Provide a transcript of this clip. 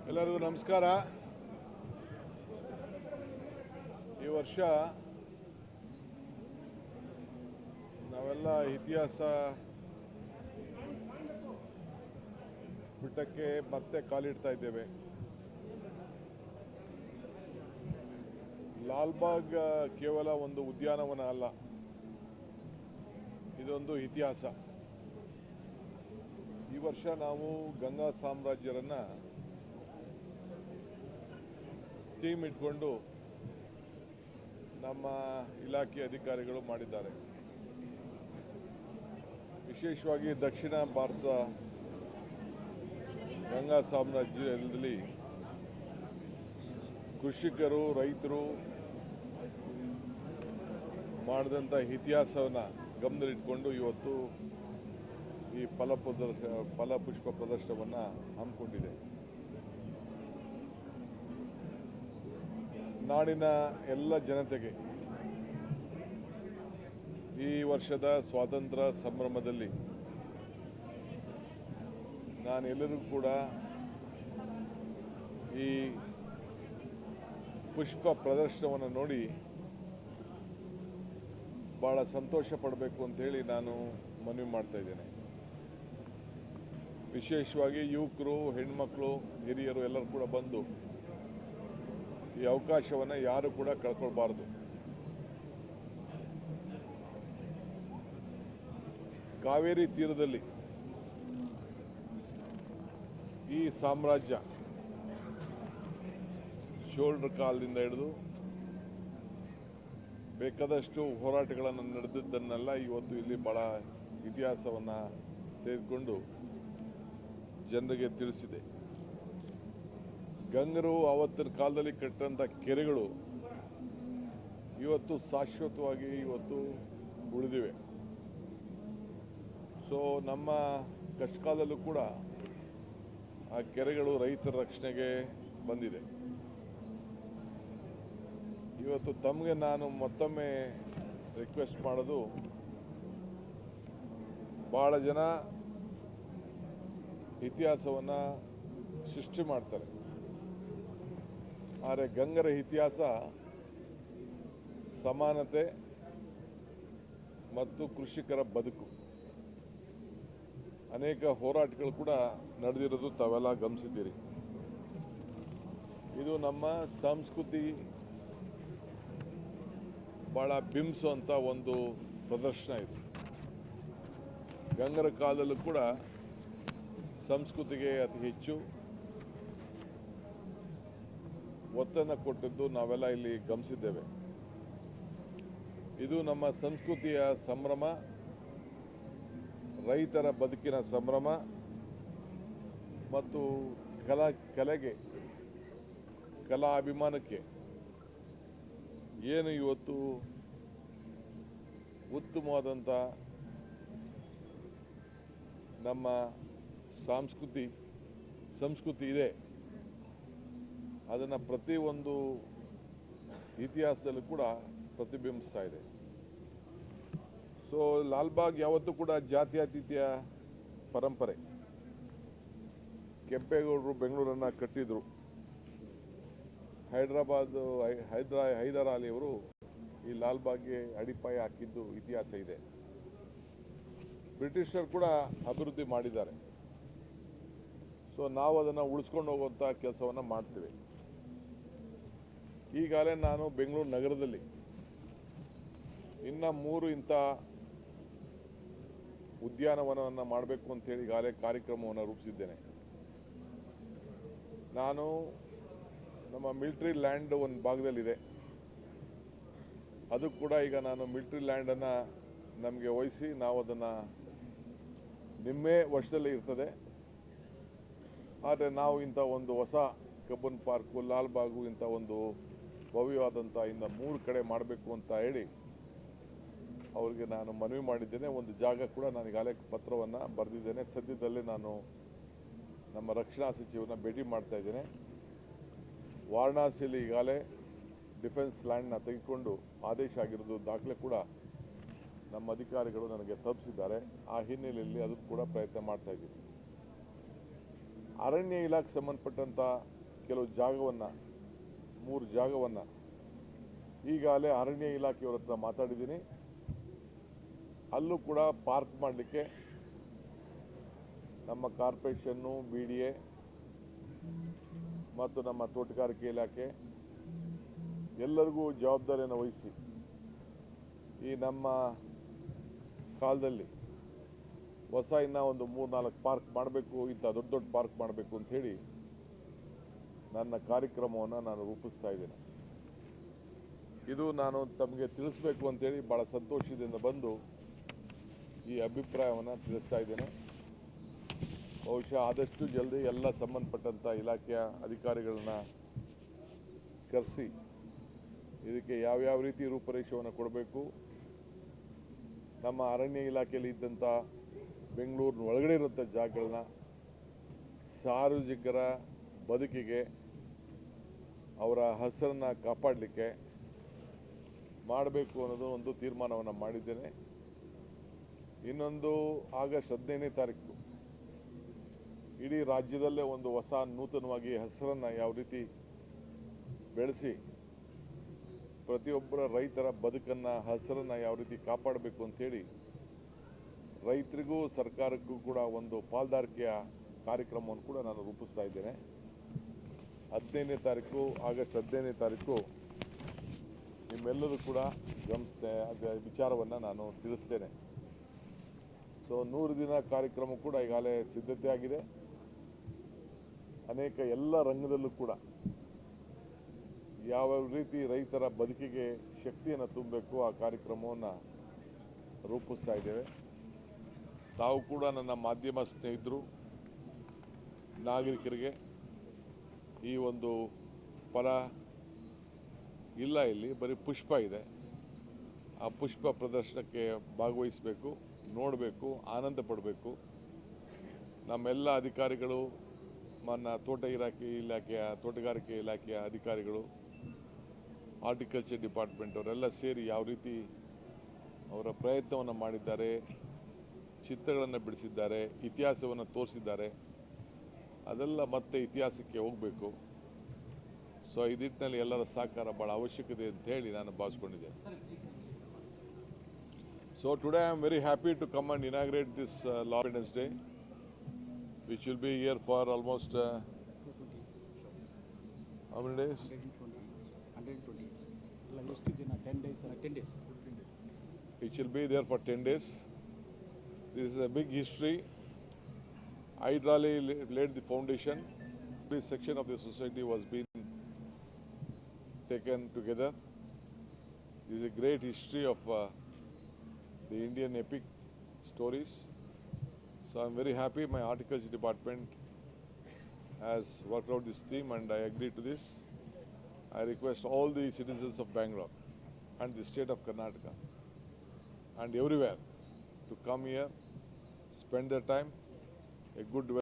ಎಲ್ಲರಿಗೂ ನಮಸ್ಕಾರ. ಈ ವರ್ಷ ನಾವೆಲ್ಲ ಇತಿಹಾಸ ಪುಟಕ್ಕೆ ಮತ್ತೆ ಕಾಲಿಡ್ತಾ ಇದ್ದೇವೆ. ಲಾಲ್ಬಾಗ್ ಕೇವಲ ಒಂದು ಉದ್ಯಾನವನ ಅಲ್ಲ, ಇದೊಂದು ಇತಿಹಾಸ. ಈ ವರ್ಷ ನಾವು ಗಂಗಾ ಸಾಮ್ರಾಜ್ಯರನ್ನ ಥೀಮ್ ಇಟ್ಕೊಂಡು ನಮ್ಮ ಇಲಾಖೆ ಅಧಿಕಾರಿಗಳು ಮಾಡಿದ್ದಾರೆ. ವಿಶೇಷವಾಗಿ ದಕ್ಷಿಣ ಭಾರತ ಗಂಗಾ ಸಾಮ್ರಾಜ್ಯದಲ್ಲಿ ಕೃಷಿಕರು, ರೈತರು ಮಾಡಿದಂಥ ಇತಿಹಾಸವನ್ನು ಗಮನದಲ್ಲಿಟ್ಕೊಂಡು ಇವತ್ತು ಈ ಫಲಪುಷ್ಪ ಪ್ರದರ್ಶನವನ್ನು ಹಮ್ಮಿಕೊಂಡಿದೆ. ನಾಡಿನ ಎಲ್ಲ ಜನತೆಗೆ ಈ ವರ್ಷದ ಸ್ವಾತಂತ್ರ್ಯ ಸಂಭ್ರಮದಲ್ಲಿ ನಾನೆಲ್ಲರಿಗೂ ಕೂಡ ಈ ಪುಷ್ಪ ಪ್ರದರ್ಶನವನ್ನು ನೋಡಿ ಭಾಳ ಸಂತೋಷ ಪಡಬೇಕು ಅಂತೇಳಿ ನಾನು ಮನವಿ ಮಾಡ್ತಾ ಇದ್ದೇನೆ. ವಿಶೇಷವಾಗಿ ಯುವಕರು, ಹೆಣ್ಮಕ್ಳು, ಹಿರಿಯರು ಎಲ್ಲರೂ ಕೂಡ ಬಂದು ಈ ಅವಕಾಶವನ್ನು ಯಾರು ಕೂಡ ಕಳ್ಕೊಳ್ಬಾರ್ದು. ಕಾವೇರಿ ತೀರದಲ್ಲಿ ಈ ಸಾಮ್ರಾಜ್ಯ ಶೋಲ್ಡರ್ ಕಾಲದಿಂದ ಹಿಡಿದು ಬೇಕಾದಷ್ಟು ಹೋರಾಟಗಳನ್ನು ನಡೆದಿದ್ದನ್ನೆಲ್ಲ ಇವತ್ತು ಇಲ್ಲಿ ಭಾಳ ಇತಿಹಾಸವನ್ನು ತೆಗೆದುಕೊಂಡು ಜನರಿಗೆ ತಿಳಿಸಿದೆ. ಗಂಗರು ಆವತ್ತಿನ ಕಾಲದಲ್ಲಿ ಕಟ್ಟಂಥ ಕೆರೆಗಳು ಇವತ್ತು ಶಾಶ್ವತವಾಗಿ ಇವತ್ತು ಉಳಿದಿವೆ. ಸೊ ನಮ್ಮ ಕಷ್ಟಕಾಲದಲ್ಲೂ ಕೂಡ ಆ ಕೆರೆಗಳು ರೈತರ ರಕ್ಷಣೆಗೆ ಬಂದಿದೆ. ಇವತ್ತು ತಮಗೆ ನಾನು ಮತ್ತೊಮ್ಮೆ ರಿಕ್ವೆಸ್ಟ್ ಮಾಡೋದು, ಭಾಳ ಜನ ಇತಿಹಾಸವನ್ನು ಸೃಷ್ಟಿ ಮಾಡ್ತಾರೆ, ಆದರೆ ಗಂಗರ ಇತಿಹಾಸ ಸಮಾನತೆ ಮತ್ತು ಕೃಷಿಕರ ಬದುಕು. ಅನೇಕ ಹೋರಾಟಗಳು ಕೂಡ ನಡೆದಿರೋದು ತಾವೆಲ್ಲ ಗಮನಿಸಿದ್ದೀರಿ. ಇದು ನಮ್ಮ ಸಂಸ್ಕೃತಿ ಭಾಳ ಬಿಂಬಿಸುವಂಥ ಒಂದು ಪ್ರದರ್ಶನ. ಇದು ಗಂಗರ ಕಾಲದಲ್ಲೂ ಕೂಡ ಸಂಸ್ಕೃತಿಗೆ ಅತಿ ಹೆಚ್ಚು ಒತ್ತನ್ನು ಕೊಟ್ಟಿದ್ದು ನಾವೆಲ್ಲ ಇಲ್ಲಿ ಗಮನಿಸಿದ್ದೇವೆ. ಇದು ನಮ್ಮ ಸಂಸ್ಕೃತಿಯ ಸಂಭ್ರಮ, ರೈತರ ಬದುಕಿನ ಸಂಭ್ರಮ ಮತ್ತು ಕಲೆಗೆ, ಕಲಾ ಅಭಿಮಾನಕ್ಕೆ ಏನು ಇವತ್ತು ಉತ್ತಮವಾದಂಥ ನಮ್ಮ ಸಂಸ್ಕೃತಿ ಇದೆ, ಅದನ್ನು ಪ್ರತಿಯೊಂದು ಇತಿಹಾಸದಲ್ಲೂ ಕೂಡ ಪ್ರತಿಬಿಂಬಿಸ್ತಾ ಇದೆ. ಸೊ ಲಾಲ್ಬಾಗ್ ಯಾವತ್ತೂ ಕೂಡ ಜಾತ್ಯತೀತ ಪರಂಪರೆ. ಕೆಂಪೇಗೌಡರು ಬೆಂಗಳೂರನ್ನು ಕಟ್ಟಿದರು. ಹೈದರ್ ಅಲಿಯವರು ಈ ಲಾಲ್ಬಾಗ್ಗೆ ಅಡಿಪಾಯ ಹಾಕಿದ್ದು ಇತಿಹಾಸ ಇದೆ. ಬ್ರಿಟಿಷರು ಕೂಡ ಅಭಿವೃದ್ಧಿ ಮಾಡಿದ್ದಾರೆ. ಸೊ ನಾವು ಅದನ್ನು ಉಳಿಸ್ಕೊಂಡು ಹೋಗುವಂಥ ಕೆಲಸವನ್ನು ಮಾಡ್ತೀವಿ. ಈಗಾಗಲೇ ನಾನು ಬೆಂಗಳೂರು ನಗರದಲ್ಲಿ ಇನ್ನು 3 ಇಂಥ ಉದ್ಯಾನವನವನ್ನು ಮಾಡಬೇಕು ಅಂತೇಳಿ ಈಗಾಗಲೇ ಕಾರ್ಯಕ್ರಮವನ್ನು ರೂಪಿಸಿದ್ದೇನೆ. ನಾನು ನಮ್ಮ ಮಿಲಿಟರಿ ಲ್ಯಾಂಡ್ ಒಂದು ಭಾಗದಲ್ಲಿದೆ, ಅದು ಕೂಡ ಈಗ ನಾನು ಮಿಲಿಟರಿ ಲ್ಯಾಂಡನ್ನು ನಮಗೆ ವಹಿಸಿ ನಾವು ಅದನ್ನು ನಿಮ್ಮೇ ವಶದಲ್ಲಿ ಇರ್ತದೆ. ಆದರೆ ನಾವು ಇಂಥ ಒಂದು ಹೊಸ ಕಬ್ಬನ್ ಪಾರ್ಕು, ಲಾಲ್ಬಾಗು ಇಂಥ ಒಂದು ಭವ್ಯವಾದಂಥ ಇನ್ನು 3 ಕಡೆ ಮಾಡಬೇಕು ಅಂತ ಹೇಳಿ ಅವರಿಗೆ ನಾನು ಮನವಿ ಮಾಡಿದ್ದೇನೆ. ಒಂದು ಜಾಗ ಕೂಡ ನಾನು ಈಗಾಗಲೇ ಪತ್ರವನ್ನು ಬರೆದಿದ್ದೇನೆ. ಸದ್ಯದಲ್ಲೇ ನಾನು ನಮ್ಮ ರಕ್ಷಣಾ ಸಚಿವರನ್ನ ಭೇಟಿ ಮಾಡ್ತಾ ಇದ್ದೇನೆ. ವಾರಣಾಸಿಯಲ್ಲಿ ಈಗಾಗಲೇ ಡಿಫೆನ್ಸ್ ಲ್ಯಾಂಡ್ನ ತೆಗೆದುಕೊಂಡು ಆದೇಶ ಆಗಿರೋದು ದಾಖಲೆ ಕೂಡ ನಮ್ಮ ಅಧಿಕಾರಿಗಳು ನನಗೆ ತಲುಪಿಸಿದ್ದಾರೆ. ಆ ಹಿನ್ನೆಲೆಯಲ್ಲಿ ಅದು ಕೂಡ ಪ್ರಯತ್ನ ಮಾಡ್ತಾ ಇದ್ದೀವಿ. ಅರಣ್ಯ ಇಲಾಖೆ ಸಂಬಂಧಪಟ್ಟಂಥ ಕೆಲವು ಜಾಗವನ್ನು 3 ಜಾಗವನ್ನು ಈಗಾಗಲೇ ಅರಣ್ಯ ಇಲಾಖೆಯವ್ರ ಹತ್ರ ಮಾತಾಡಿದ್ದೀನಿ. ಅಲ್ಲೂ ಕೂಡ ಪಾರ್ಕ್ ಮಾಡಲಿಕ್ಕೆ ನಮ್ಮ ಕಾರ್ಪೊರೇಷನ್ನು, BDA ಮತ್ತು ನಮ್ಮ ತೋಟಗಾರಿಕೆ ಇಲಾಖೆ ಎಲ್ಲರಿಗೂ ಜವಾಬ್ದಾರಿಯನ್ನು ವಹಿಸಿ ಈ ನಮ್ಮ ಕಾಲದಲ್ಲಿ ಹೊಸ ಇನ್ನೂ ಒಂದು 3-4 ಪಾರ್ಕ್ ಮಾಡಬೇಕು, ಇಂಥ ದೊಡ್ಡ ದೊಡ್ಡ ಪಾರ್ಕ್ ಮಾಡಬೇಕು ಅಂತ ಹೇಳಿ ನನ್ನ ಕಾರ್ಯಕ್ರಮವನ್ನು ನಾನು ರೂಪಿಸ್ತಾ ಇದ್ದೇನೆ. ಇದು ನಾನು ತಮಗೆ ತಿಳಿಸ್ಬೇಕು ಅಂತೇಳಿ ಭಾಳ ಸಂತೋಷದಿಂದ ಬಂದು ಈ ಅಭಿಪ್ರಾಯವನ್ನು ತಿಳಿಸ್ತಾ ಇದ್ದೇನೆ. ಬಹುಶಃ ಆದಷ್ಟು ಜಲ್ದಿ ಎಲ್ಲ ಸಂಬಂಧಪಟ್ಟಂಥ ಇಲಾಖೆಯ ಅಧಿಕಾರಿಗಳನ್ನ ಕರೆಸಿ ಇದಕ್ಕೆ ಯಾವ್ಯಾವ ರೀತಿ ರೂಪರೇಷೆಯನ್ನು ಕೊಡಬೇಕು, ನಮ್ಮ ಅರಣ್ಯ ಇಲಾಖೆಯಲ್ಲಿ ಇದ್ದಂಥ ಬೆಂಗಳೂರಿನ ಒಳಗಡೆ ಇರುವಂಥ ಜಾಗಗಳನ್ನ ಸಾರ್ವಜನಿಕರ ಬದುಕಿಗೆ ಅವರ ಹೆಸರನ್ನು ಕಾಪಾಡಲಿಕ್ಕೆ ಮಾಡಬೇಕು ಅನ್ನೋದು ಒಂದು ತೀರ್ಮಾನವನ್ನು ಮಾಡಿದ್ದೇನೆ. ಇನ್ನೊಂದು ಆಗಸ್ಟ್ 15ನೇ ತಾರೀಕು ಇಡೀ ರಾಜ್ಯದಲ್ಲೇ ಒಂದು ಹೊಸ ನೂತನವಾಗಿ ಹೆಸರನ್ನು ಯಾವ ರೀತಿ ಬೆಳೆಸಿ ಪ್ರತಿಯೊಬ್ಬರ ರೈತರ ಬದುಕನ್ನು ಹೆಸರನ್ನು ಯಾವ ರೀತಿ ಕಾಪಾಡಬೇಕು ಅಂಥೇಳಿ ರೈತರಿಗೂ ಸರ್ಕಾರಕ್ಕೂ ಕೂಡ ಒಂದು ಪಾಲ್ದಾರಿಕೆಯ ಕಾರ್ಯಕ್ರಮವನ್ನು ಕೂಡ ನಾನು ರೂಪಿಸ್ತಾ ಇದ್ದೇನೆ. 15ನೇ ತಾರೀಕು ಆಗಸ್ಟ್ 15ನೇ ತಾರೀಕು ನಿಮ್ಮೆಲ್ಲರೂ ಕೂಡ ಗಮನಿಸ್ತೇ ಅದರ ವಿಚಾರವನ್ನು ನಾನು ತಿಳಿಸ್ತೇನೆ. ಸೊ 100 ದಿನ ಕಾರ್ಯಕ್ರಮ ಕೂಡ ಈಗಾಗಲೇ ಸಿದ್ಧತೆ ಆಗಿದೆ. ಅನೇಕ ಎಲ್ಲ ರಂಗದಲ್ಲೂ ಕೂಡ ಯಾವ ರೀತಿ ರೈತರ ಬದುಕಿಗೆ ಶಕ್ತಿಯನ್ನು ತುಂಬಬೇಕು ಆ ಕಾರ್ಯಕ್ರಮವನ್ನು ರೂಪಿಸ್ತಾ ಇದ್ದೇವೆ. ತಾವು ಕೂಡ ನನ್ನ ಮಾಧ್ಯಮ ಸ್ನೇಹಿತರು, ನಾಗರಿಕರಿಗೆ ಈ ಒಂದು ಫಲ ಇಲ್ಲ, ಇಲ್ಲಿ ಬರೀ ಪುಷ್ಪ ಇದೆ, ಆ ಪುಷ್ಪ ಪ್ರದರ್ಶನಕ್ಕೆ ಭಾಗವಹಿಸಬೇಕು, ನೋಡಬೇಕು, ಆನಂದ ಪಡಬೇಕು. ನಮ್ಮೆಲ್ಲ ಅಧಿಕಾರಿಗಳು, ನನ್ನ ತೋಟಗಾರಿಕೆ ಇಲಾಖೆಯ ಅಧಿಕಾರಿಗಳು, ಹಾರ್ಟಿಕಲ್ಚರ್ ಡಿಪಾರ್ಟ್ಮೆಂಟ್ ಅವರೆಲ್ಲ ಸೇರಿ ಯಾವ ರೀತಿ ಅವರ ಪ್ರಯತ್ನವನ್ನು ಮಾಡಿದ್ದಾರೆ, ಚಿತ್ರಗಳನ್ನು ಬಿಡಿಸಿದ್ದಾರೆ, ಇತಿಹಾಸವನ್ನು ತೋರಿಸಿದ್ದಾರೆ, ಅದೆಲ್ಲ ಮತ್ತೆ ಇತಿಹಾಸಕ್ಕೆ ಹೋಗಬೇಕು. ಸೊ ಈ ನಿಟ್ಟಿನಲ್ಲಿ ಎಲ್ಲರ ಸಹಕಾರ ಭಾಳ ಅವಶ್ಯಕತೆ ಅಂತ ಹೇಳಿ ನಾನು ಭಾವಿಸ್ಕೊಂಡಿದ್ದೇನೆ. So today I am very happy to come and inaugurate this Law Independence Day, which will be here for almost how many days? 120 days. It will be there for 10 days. This is a big history. Hyderali laid the foundation. This section of the society was being taken together. This is a great history of the Indian epic stories. So I'm very happy my horticulture department has worked out this theme and I agree to this. I request all the citizens of Bangalore and the state of Karnataka and everywhere to come here, spend their time, a good